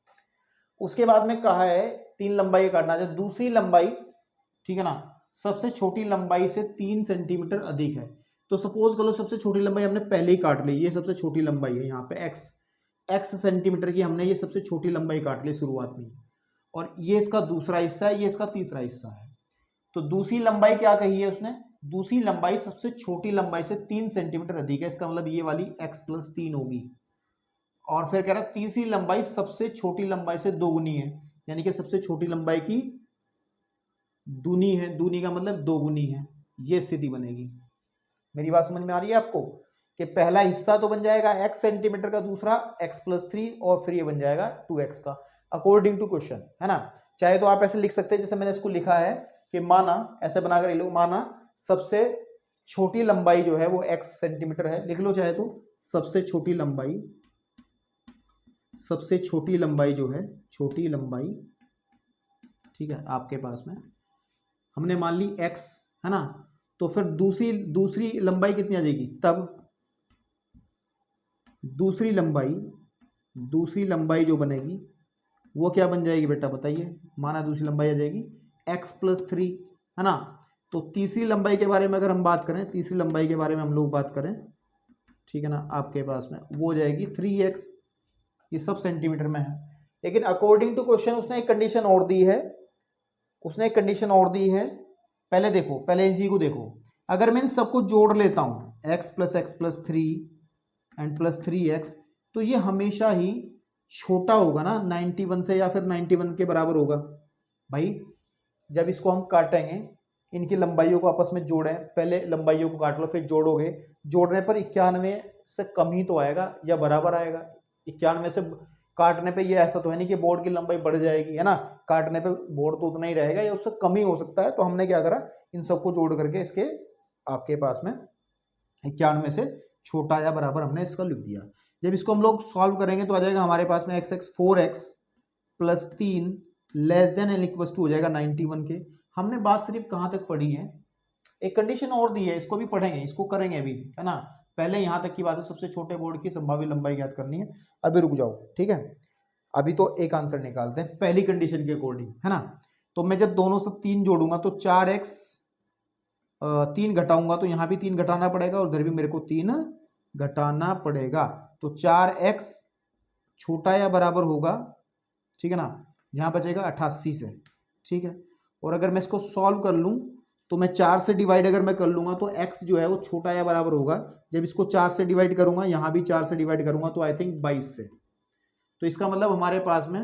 उसके बाद में कहा है 3 लंबाई काटना चाहिए, दूसरी लंबाई, ठीक है ना, सबसे छोटी लंबाई से 3 सेंटीमीटर अधिक है। तो सपोज करो सबसे छोटी लंबाई हमने पहले ही काट ली, ये सबसे छोटी लंबाई है, यहाँ पे x सेंटीमीटर की हमने ये सबसे छोटी लंबाई काट ली शुरुआत में, और ये इसका दूसरा हिस्सा है, ये इसका तीसरा हिस्सा है। तो दूसरी लंबाई क्या कही है उसने, दूसरी लंबाई सबसे छोटी लंबाई से 3 सेंटीमीटर अधिक है, इसका मतलब ये वाली x + 3 होगी। और फिर कह रहा है तीसरी लंबाई सबसे छोटी लंबाई से दोगुनी है, यानी कि सबसे छोटी लंबाई की दूनी है, दूनी का मतलब दोगुनी है, ये स्थिति बनेगी। मेरी बात समझ में आ रही है आपको, कि पहला हिस्सा तो बन जाएगा x सेंटीमीटर का, दूसरा x + 3, और फिर ये बन जाएगा 2x का, अकॉर्डिंग टू क्वेश्चन, है ना। चाहे तो आप ऐसे लिख सकते हैं जैसे मैंने इसको लिखा है कि माना, ऐसे बनाकर लो, माना सबसे छोटी लंबाई जो है वो x सेंटीमीटर है, लिख लो चाहे तो, सबसे छोटी लंबाई जो है, छोटी लंबाई, ठीक है, आपके पास में हमने मान ली x, है ना। तो फिर दूसरी लंबाई कितनी आ जाएगी, तब दूसरी लंबाई जो बनेगी वो क्या बन जाएगी बेटा बताइए, माना दूसरी लंबाई आ जाएगी x + 3, है ना। तो तीसरी लंबाई के बारे में अगर हम बात करें, तीसरी लंबाई के बारे में हम लोग बात करें, ठीक है ना, आपके पास में वो हो जाएगी 3x, ये सब सेंटीमीटर में है। लेकिन अकॉर्डिंग टू क्वेश्चन उसने एक कंडीशन और दी है, पहले देखो, पहले इसी को देखो, अगर मैं इन सबको जोड़ लेता हूं x + 3 एंड +3x, तो ये हमेशा ही छोटा होगा ना 91 से, या फिर 91 के बराबर होगा। भाई जब इसको हम काटेंगे, इनकी लंबाइयों को आपस में जोड़ें, पहले लंबाइयों को काट लो फिर जोड़ोगे, जोड़ने पर 91 से कम ही तो आएगा या बराबर आएगा। 91 से काटने पे ये ऐसा तो है नहीं कि बोर्ड की लंबाई बढ़ जाएगी, है ना, काटने पे बोर्ड तो उतना ही रहेगा या उससे कम ही हो सकता है। तो हमने क्या करा, इन सबको जोड़ करके इसके आपके पास में 91 से छोटा या बराबर हमने इसका लिख दिया। जब इसको हम लोग सॉल्व करेंगे तो आ जाएगा हमारे पास में 4x + 3 <= हो जाएगा 91 के। हमने बात सिर्फ कहाँ तक पढ़ी है, एक कंडीशन और दी है, इसको भी पढ़ेंगे, इसको करेंगे अभी, है ना। पहले यहाँ तक की बात है, सबसे छोटे बोर्ड की संभावित लंबाई ज्ञात करनी है। अभी रुक जाओ, ठीक है। अभी तो एक आंसर निकालते हैं पहली कंडीशन के अकॉर्डिंग, है ना। तो मैं जब दोनों से 3 जोड़ूंगा तो 4x, 3 घटाऊंगा तो यहाँ भी 3 घटाना पड़ेगा और इधर भी मेरे को 3 घटाना पड़ेगा। तो 4x छोटा या बराबर होगा, ठीक है ना, यहाँ बचेगा 88 से, ठीक है। और अगर मैं इसको सॉल्व कर लूँ तो मैं 4 से डिवाइड अगर मैं कर लूँगा तो x जो है वो छोटा या बराबर होगा, जब इसको 4 से डिवाइड करूँगा, यहाँ भी 4 से डिवाइड करूँगा तो आई थिंक 22 से। तो इसका मतलब हमारे पास में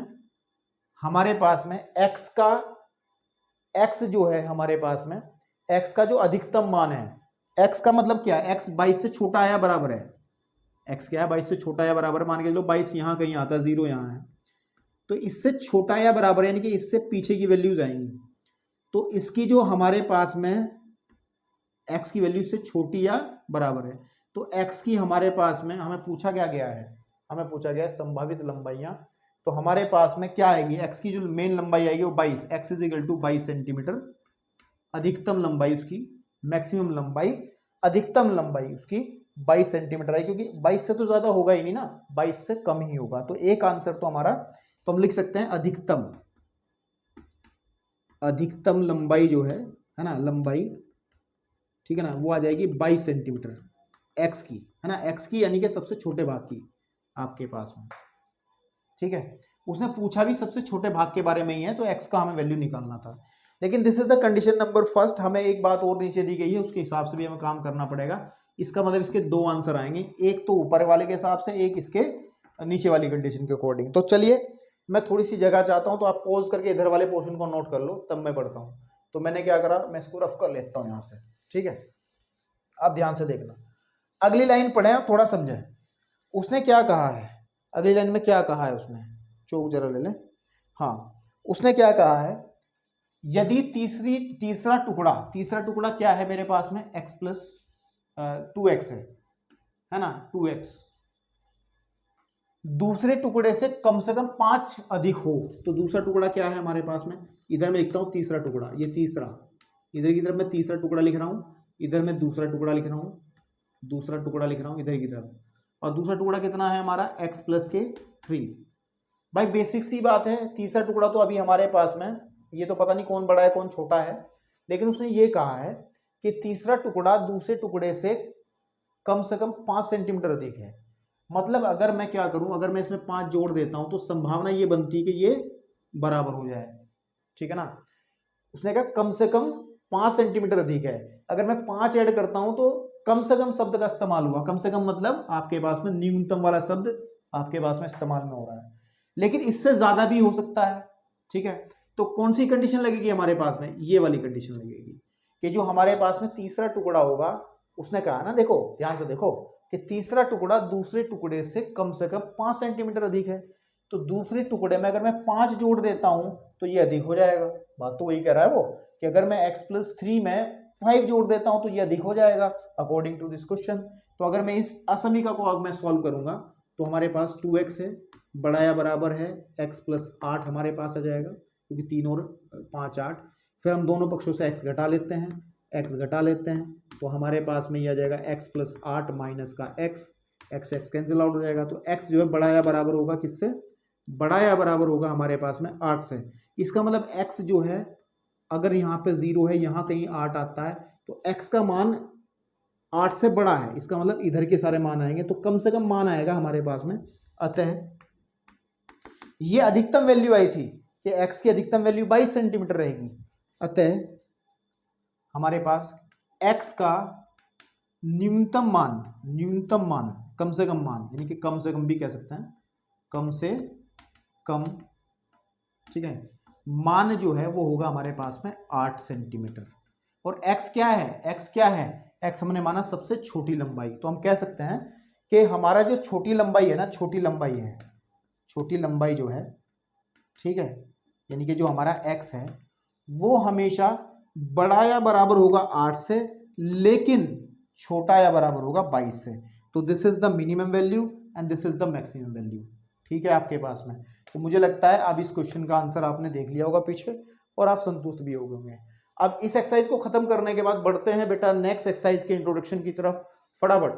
x जो है हमारे पास में x का जो अधिकतम मान है, x का मतलब क्या है, x 22 से छोटा या बराबर है, x क्या है 22 से छोटा या बराबर है, मान के चलो 22 यहाँ कहीं आता है, 0 यहाँ है, तो इससे छोटा या बराबर यानी कि इससे पीछे की वैल्यूज आएंगी। तो इसकी जो हमारे पास में x की वैल्यू से छोटी या बराबर है, तो x की हमारे पास में हमें पूछा क्या गया है, हमें पूछा गया है संभावित लंबाइयां। तो हमारे पास में क्या आएगी, x की जो मेन लंबाई आएगी वो 22, x is equal to 22 centimetre, अधिकतम लंबाई उसकी, मैक्सिमम लंबाई, अधिकतम लंबाई उसकी 22 सेंटीमीटर आई, क्योंकि 22 से तो ज्यादा होगा ही नहीं ना, 22 से कम ही होगा। तो एक आंसर तो हमारा, तो हम लिख सकते हैं अधिकतम लंबाई जो है ना, लंबाई, ठीक है ना, वो आ जाएगी 22 सेंटीमीटर एक्स की, है ना, एक्स की यानी कि सबसे छोटे भाग की आपके पास में, ठीक है। उसने पूछा भी सबसे छोटे भाग के बारे में ही है, तो एक्स का हमें वैल्यू निकालना था। लेकिन this is the condition number first, हमें एक बात और नीचे दी गई है, उसके हिसाब से भी हमें काम करना पड़ेगा। इसका मतलब इसके 2 आंसर आएंगे, एक तो ऊपर वाले के हिसाब से, एक इसके नीचे वाली कंडीशन के अकॉर्डिंग। तो चलिए मैं थोड़ी सी जगह चाहता हूं, तो आप पॉज करके इधर वाले पोर्शन को नोट कर लो, तब मैं पढ़ता हूं। तो मैंने क्या करा, मैं इसको रफ कर लेता हूं यहां से, ठीक है। आप ध्यान से देखना, अगली लाइन पढ़े और थोड़ा समझे। उसने क्या कहा है, अगली लाइन में क्या कहा है उसने, चौक जरा ले ले। हाँ, उसने क्या कहा है, यदि तीसरा टुकड़ा क्या है मेरे पास में, x प्लस 2x है ना, 2x दूसरे टुकड़े से कम 5 अधिक हो, तो दूसरा टुकड़ा क्या है हमारे पास में, इधर मैं लिखता हूं तीसरा टुकड़ा, ये तीसरा, इधर की तरफ मैं तीसरा टुकड़ा लिख रहा हूं, इधर मैं दूसरा टुकड़ा लिख रहा हूं, दूसरा टुकड़ा लिख रहा हूं इधर की तरफ, और दूसरा टुकड़ा कितना है हमारा, x प्लस के 3। भाई बेसिक सी बात है, तीसरा टुकड़ा तो अभी हमारे पास में, ये तो पता नहीं कौन बड़ा है कौन छोटा है, लेकिन उसने ये कहा है कि तीसरा टुकड़ा दूसरे टुकड़े से कम 5 सेंटीमीटर अधिक है। मतलब अगर मैं क्या करूं, अगर मैं इसमें 5 जोड़ देता हूं तो संभावना ये बनती है कि ये बराबर हो जाए, ठीक है ना। उसने कहा कम से कम 5 सेंटीमीटर अधिक है, अगर मैं 5 ऐड करता हूं तो कम से कम शब्द का इस्तेमाल हुआ, कम से कम मतलब आपके पास में न्यूनतम वाला शब्द आपके पास में इस्तेमाल में हो रहा है, लेकिन इससे ज्यादा भी हो सकता है, ठीक है। तो कौन सी कंडीशन लगेगी हमारे पास में, ये वाली कंडीशन लगेगी कि जो हमारे पास में तीसरा टुकड़ा होगा, उसने कहा ना, देखो ध्यान से देखो, कि तीसरा टुकड़ा दूसरे टुकड़े से कम 5 सेंटीमीटर अधिक है, तो दूसरे टुकड़े में अगर मैं 5 जोड़ देता हूं तो ये अधिक हो जाएगा। बात तो वही कह रहा है वो, कि अगर मैं x प्लस 3 में 5 जोड़ देता हूं तो ये अधिक हो जाएगा अकॉर्डिंग टू दिस क्वेश्चन। तो अगर मैं इस असमीका को अब मैं सॉल्व करूंगा तो हमारे पास 2x है, बड़ा या बराबर है x प्लस 8 हमारे पास आ जाएगा, क्योंकि 3 और 5 8। फिर हम दोनों पक्षों से x घटा लेते हैं, x घटा लेते हैं, तो हमारे पास में ये आ जाएगा x प्लस 8 माइनस का x कैंसिल आउट हो जाएगा। तो x जो है बड़ा या बराबर होगा किससे, बड़ा या बराबर होगा हमारे पास में 8 से। इसका मतलब x जो है, अगर यहाँ पे 0 है, यहाँ कहीं 8 आता है, तो x का मान 8 से बड़ा है, इसका मतलब इधर के सारे मान आएंगे, तो कम से कम मान आएगा हमारे पास में। अतः ये अधिकतम वैल्यू आई थी कि x की अधिकतम वैल्यू 22 सेंटीमीटर रहेगी। अतः हमारे पास x का न्यूनतम मान, कम से कम मान, यानी कि कम से कम भी कह सकते हैं, कम से कम, ठीक है, मान जो है वो होगा हमारे पास में 8 सेंटीमीटर। और x क्या है, x हमने माना सबसे छोटी लंबाई, तो हम कह सकते हैं कि हमारा जो छोटी लंबाई है ना, छोटी लंबाई जो है, ठीक है, यानी कि जो हमारा x है वो हमेशा बड़ा या बराबर होगा 8 से, लेकिन छोटा या बराबर होगा 22 से। तो this is the minimum value and this is the maximum value, ठीक है आपके पास में। तो मुझे लगता है अब इस क्वेश्चन का आंसर आपने देख लिया होगा पीछे, और आप संतुष्ट भी हो गए होंगे। अब इस एक्सरसाइज को खत्म करने के बाद बढ़ते हैं बेटा नेक्स्ट एक्सरसाइज के इंट्रोडक्शन की तरफ फटाफट।